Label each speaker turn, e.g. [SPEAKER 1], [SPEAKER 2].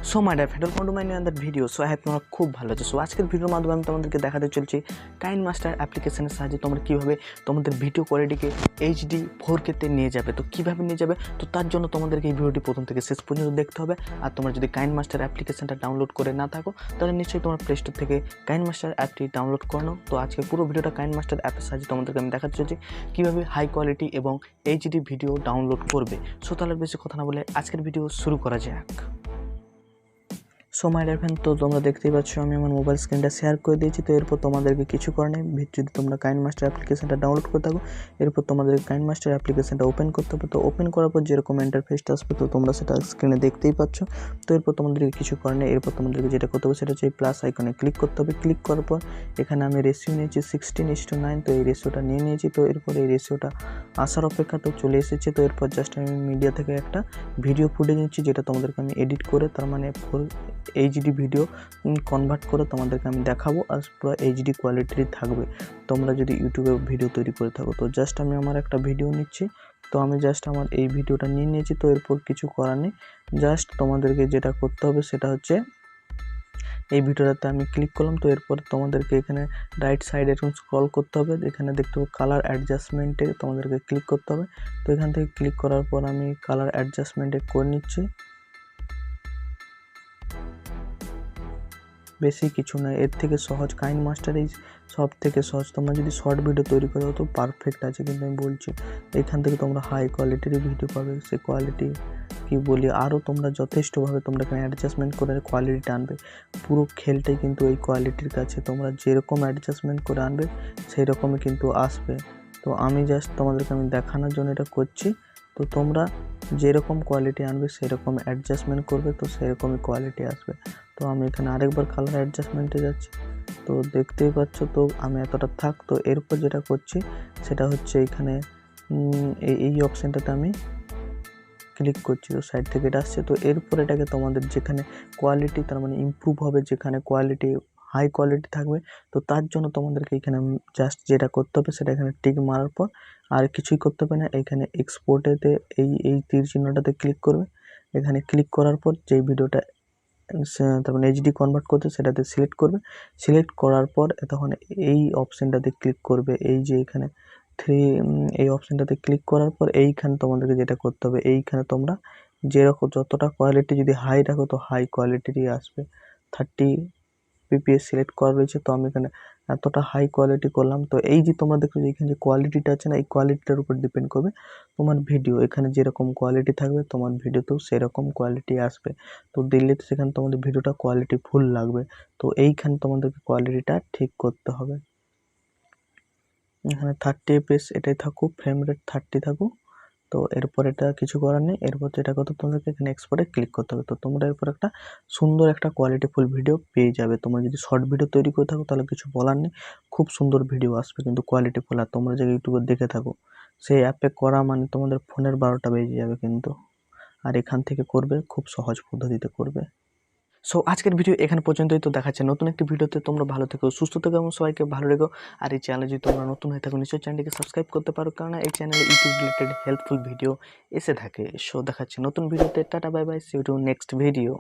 [SPEAKER 1] So my dear friend, welcome to my new other video. So I hope তোমরা খুব ভালো আছো। So আজকের ভিডিওর মাধ্যমে আমি তোমাদেরকে দেখাতে চলছি কাইনমাস্টার অ্যাপ্লিকেশনের সাহায্যে তোমরা কীভাবে তোমাদের ভিডিও কোয়ালিটিকে HD 4K তে নিয়ে যাবে। তো কীভাবে নিয়ে যাবে, তো তার জন্য তোমাদেরকে এই ভিডিওটি প্রথম থেকে শেষ পর্যন্ত দেখতে হবে। আর তোমরা যদি কাইনমাস্টার অ্যাপ্লিকেশনটা ডাউনলোড করে না থাকো তাহলে নিশ্চয়ই তোমরা প্লে স্টোর থেকে কাইনমাস্টার অ্যাপটি ডাউনলোড করে নাও। তো আজকে পুরো ভিডিওটা কাইনমাস্টার অ্যাপের সাহায্যে তোমাদেরকে আমি দেখাতে চলছি কীভাবে হাই কোয়ালিটি এবং HD ভিডিও ডাউনলোড করবে। সো তাহলে বেশি কথা না বলে আজকের ভিডিও শুরু করা যাক। সো মাই ডিয়ার ফ্রেন্ড, তো তোমরা দেখতেই পাচ্ছ আমি আমার মোবাইল স্ক্রিনটা শেয়ার করে দিয়েছি। তো এরপর তোমাদেরকে কিছু করার নেই, যদি তোমরা কাইনমাস্টার অ্যাপ্লিকেশনটা ডাউনলোড করে থাকো এরপর তোমাদের কাইনমাস্টার অ্যাপ্লিকেশনটা ওপেন করতে হবে। তো ওপেন করার পর যেরকম ইন্টারফেসটা আসবে তো তোমরা সেটা স্ক্রিনে দেখতেই পাচ্ছ। তো এরপর তোমাদেরকে কিছু করার নেই, এরপর তোমাদেরকে যেটা করতে হবে সেটা হচ্ছে এই প্লাস আইকনে ক্লিক করতে হবে। ক্লিক করার পর এখানে আমি রেশিও নিয়েছি 16:9, তো এই রেশিওটা নিয়ে নিয়েছি। তো এরপর এই রেশিওটা আসার অপেক্ষা তো চলে এসেছে। তো এরপর জাস্ট আমি মিডিয়া থেকে একটা ভিডিও ফুটেজ নিচ্ছি, যেটা তোমাদেরকে আমি এডিট করে তার মানে HD ভিডিও কনভার্ট করে তোমাদেরকে আমি দেখাবো। আর পুরো HD কোয়ালিটির থাকবে। তোমরা যদি ইউটিউবে ভিডিও তৈরি করে থাকো তো জাস্ট আমি আমার একটা ভিডিও নিচ্ছি। তো আমি জাস্ট আমার এই ভিডিওটা নিয়ে নিয়েছি। তো এরপর কিছু করার নেই, জাস্ট তোমাদেরকে যেটা করতে হবে সেটা হচ্ছে এই ভিডিওটাতে আমি ক্লিক করলাম। তো এরপর তোমাদেরকে এখানে রাইট সাইডে এরকম স্ক্রল করতে হবে, এখানে দেখতে হবে কালার অ্যাডজাস্টমেন্টে তোমাদেরকে ক্লিক করতে হবে। তো এখান থেকে ক্লিক করার পর আমি কালার অ্যাডজাস্টমেন্টে করে নিচ্ছি। বেশি কিছু নয়, এর থেকে সহজ কাইনমাস্টার এই সব থেকে সহজ। তোমরা যদি শর্ট ভিডিও তৈরি করো তো পারফেক্ট আছে, কিন্তু আমি বলছি এখান থেকে তোমরা হাই কোয়ালিটির ভিডিও পাবে। সে কোয়ালিটি কি বলি, আরও তোমরা যথেষ্টভাবে তোমরা এখানে অ্যাডজাস্টমেন্ট করে কোয়ালিটিটা আনবে। পুরো খেলটাই কিন্তু এই কোয়ালিটির কাছে, তোমরা যেরকম অ্যাডজাস্টমেন্ট করে আনবে সেই রকমই কিন্তু আসবে। তো আমি জাস্ট তোমাদেরকে আমি দেখানোর জন্য এটা করছি। তো তোমরা যেরকম কোয়ালিটি আনবে সেরকম অ্যাডজাস্টমেন্ট করবে, তো সেরকমই কোয়ালিটি আসবে। তো আমি এখানে আরেকবার কালার অ্যাডজাস্টমেন্টে যাচ্ছি। তো দেখতেই পাচ্ছ, তো আমি এতটা থাক। তো এরপর যেটা করছি সেটা হচ্ছে এখানে এই অপশানটাতে আমি ক্লিক করছি। তো সাইড থেকে এটা আসছে। তো এরপর এটাকে তোমাদের যেখানে কোয়ালিটি তার মানে ইমপ্রুভ হবে, যেখানে কোয়ালিটি হাই কোয়ালিটি থাকবে, তো তার জন্য তোমাদেরকে এখানে জাস্ট যেটা করতে হবে সেটা এখানে টিক মারার পর আর কিছুই করতে হবে না। এখানে এক্সপোর্টেতে এই তীর চিহ্নটাতে ক্লিক করবে। এখানে ক্লিক করার পর যেই ভিডিওটা তার মানে HD কনভার্ট করতে সেটাতে সিলেক্ট করবে। সিলেক্ট করার পর তখন এই অপশানটাতে ক্লিক করবে, এই যে এখানে এই অপশানটাতে ক্লিক করার পর এইখানে তোমাদেরকে যেটা করতে হবে, এইখানে তোমরা যেরকম যতটা কোয়ালিটি যদি হাই রাখো তো হাই কোয়ালিটিরই আসবে। 30 PPS সিলেক্ট করা রয়েছে, তো আমি এখানে এতটা হাই কোয়ালিটি করলাম। তো এই যে তোমরা দেখো যে এখানে যে কোয়ালিটিটা আছে না, এই কোয়ালিটিটার উপর ডিপেন্ড করবে তোমার ভিডিও। এখানে যেরকম কোয়ালিটি থাকবে তোমার ভিডিওতেও সেরকম কোয়ালিটি আসবে। তো দিল্লিতে সেখানে তোমাদের ভিডিওটা কোয়ালিটি ফুল লাগবে। তো এইখানে তোমাদেরকে কোয়ালিটিটা ঠিক করতে হবে। এখানে 30 FPS এটাই থাকুক, ফ্রেম রেট 30 থাকুক। তো এরপর এটা কিছু করার নেই, এরপর যেটা করতে তোমাদেরকে এখানে এক্সপোর্টে ক্লিক করতে হবে। তো তোমরা এরপর একটা সুন্দর একটা কোয়ালিটিফুল ভিডিও পেয়ে যাবে। তোমরা যদি শর্ট ভিডিও তৈরি করে থাকো তাহলে কিছু বলার নেই, খুব সুন্দর ভিডিও আসবে কিন্তু কোয়ালিটিফুল। আর তোমরা যে ইউটিউবে দেখে থাকো সেই অ্যাপে করা মানে তোমাদের ফোনের 12টা বেজে যাবে কিন্তু। আর এখান থেকে করবে খুব সহজ পদ্ধতিতে করবে। সো আজকের ভিডিও এখানে পর্যন্তই। তো দেখাচ্ছে নতুন একটি ভিডিওতে। তোমরা ভালো থেকো, সুস্থ থেকো এবং সবাইকে ভালো রেখো। আর এই চ্যানেলে যদি তোমরা নতুন হয়ে থাকো নিশ্চয়ই চ্যানেলটিকে সাবস্ক্রাইব করতে পারো, কারণ এই চ্যানেলে ইউটিউব রিলেটেড হেল্পফুল ভিডিও এসে থাকে। সো দেখাচ্ছে নতুন ভিডিওতে। Tata bye bye, see you to next video.